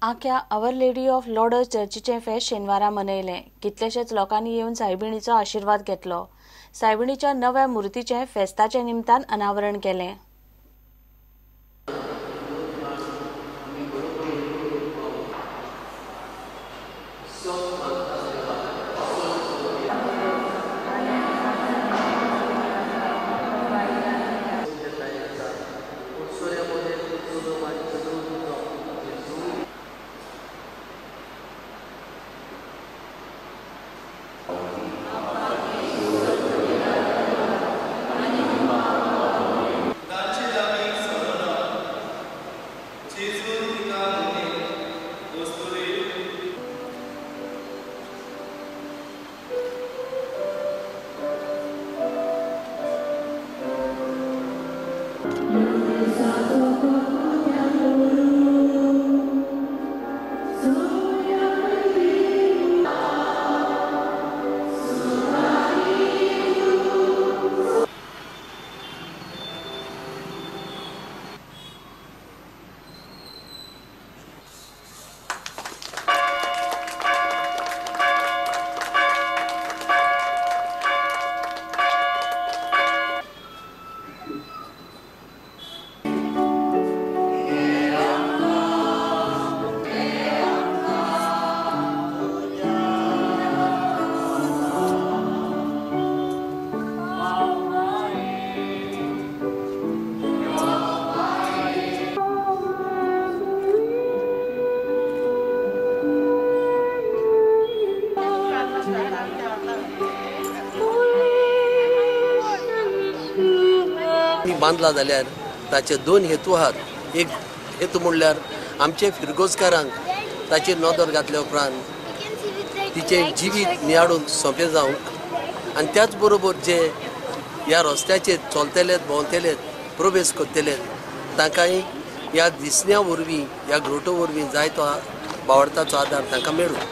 आख्या our lady of Lords चर्चीचे फेस्त शेनवारा मनयलें. कितलेशेच लोकांनी येवन सायबिणीचो आशीर्वाद घेतलो. सायबिणीच्या नव्या मुर्तीचे फेस्ताचे निमतान अनावरण केलें. बांधला जाल्यार ताचे दोन हेतू आहात. एक हेतू म्हणल्यार आमचे फिरगोजकारांक ताचेर नदर घातल्या उपरांत तिचे जिवीत नियाडून सोंपें जावंक आनी त्याच बरोबर जे ह्या रस्त्याचेर चलतलेत भोंवतलेत प्रवेश करतले तांकांय ह्या दिसण्या वरवीं ह्या ग्रोटो वरवीं जाय तो भावार्थाचो आदार तांकां मेळूं.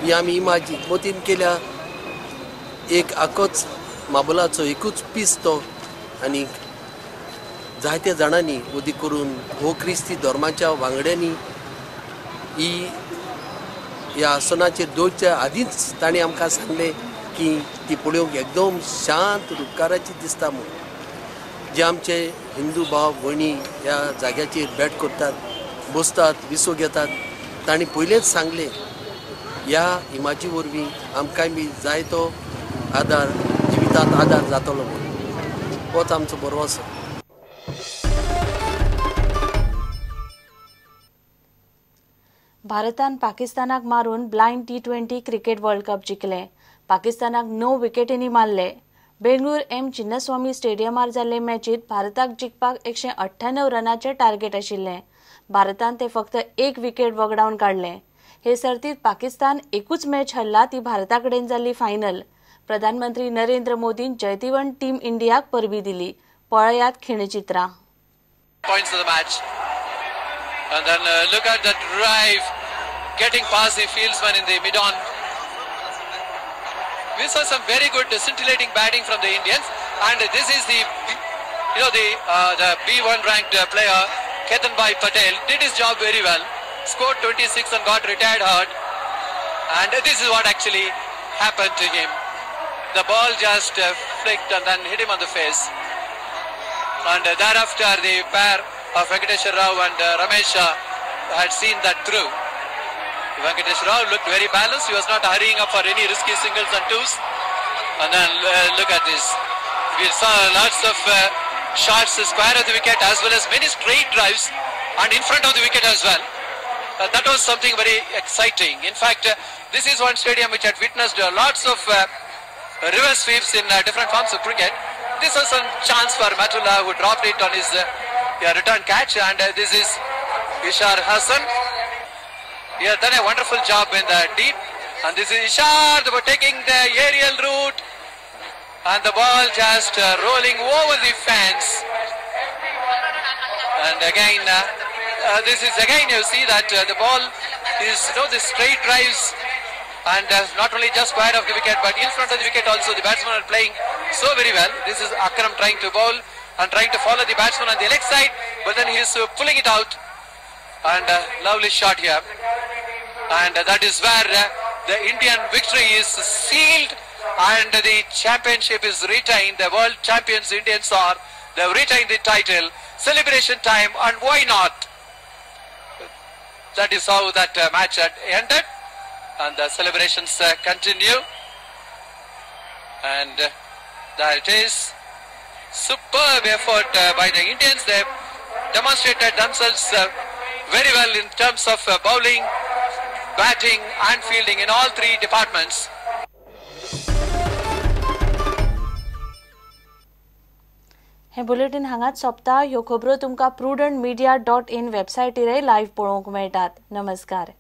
ही आमी इमाजी मोतीन केल्या. एक आखोच माबलाचो एकूच पीस तो आनी जायत्या जाणांनी उदी करून हो क्रिस्ती धर्माच्या वांगड्यांनी ही ह्या आसनाचेर दवरच्या आदींच ताणें आमकां सांगलें की ती पळोवंक एकदम शांत रुपकाराची दिसता म्हूण. जे आमचे हिंदू भाव भयणी ह्या जाग्याचेर भेट करतात बसतात विसो घेतात तांणी पयलेंच सांगलें ह्या इमाजी वरवीं आमकांय बी जाय तो आदार जिवितांत आदार जातलो म्हूण. होच आमचो बरो आसा. भारतान पाकिस्तानाक मारून blind T20 cricket world cup जिखलें. पाकिस्तानाक 9 विकेटींनी मारले. बेंगळूर एम चिन्नस्वामी स्टेडियमार जाल्ले मॅचीत भारताक जिखपाक 198 रनांचें टार्गेट आशिल्लें. भारतान ते फक्त 1 विकेट वगडावन काडलें. हे सर्तीत पाकिस्तान एकूच मॅच हरला ती भारता कडेन जाल्ली फायनल. प्रधानमंत्री नरेंद्र मोदीन जैतिवंत टीम इंडियाक परबी दिली. पळयात खिणचित्रां. Points of the match. And then look at that drive, getting past the fieldsman in the mid-on. We saw some very good scintillating batting from the Indians, and this is the B1 ranked player Ketanbhai Patel did his job very well. Scored 26 and got retired hurt, and this is what actually happened to him. The ball just flicked and then hit him on the face, and thereafter the pair of Venkatesh Rao and Ramesh had seen that through. Venkatesh Rao looked very balanced. He was not hurrying up for any risky singles and twos. And then look at this. We saw lots of shots square of the wicket as well as many straight drives and in front of the wicket as well. That was something very exciting. In fact, this is one stadium which had witnessed lots of reverse sweeps in different forms of cricket. This was a chance for Matullah, who dropped it on his return catch, and this is Ishar Hassan. He has done a wonderful job in the deep, and this is Ishar taking the aerial route, and the ball just rolling over the fence. And again, this is again you see that the ball is the straight drives, and not only just square of the wicket but in front of the wicket also. The batsmen are playing so very well. This is Akram trying to bowl and trying to follow the batsman on the leg side, but then he is pulling it out. And a lovely shot here. And that is where the Indian victory is sealed and the championship is retained. The world champions Indians are. They have retained the title. Celebration time, and why not? That is how that match had ended. And the celebrations continue. And there it is. Superb effort by the Indians. They demonstrated themselves very well in terms of bowling, batting and fielding in all three departments. हे bulletin हांगाच सोंपता. ह्यो खबरो तुमकां prudentmedia.in वेबसायटीर live पळोवंक मेळटात. नमस्कार.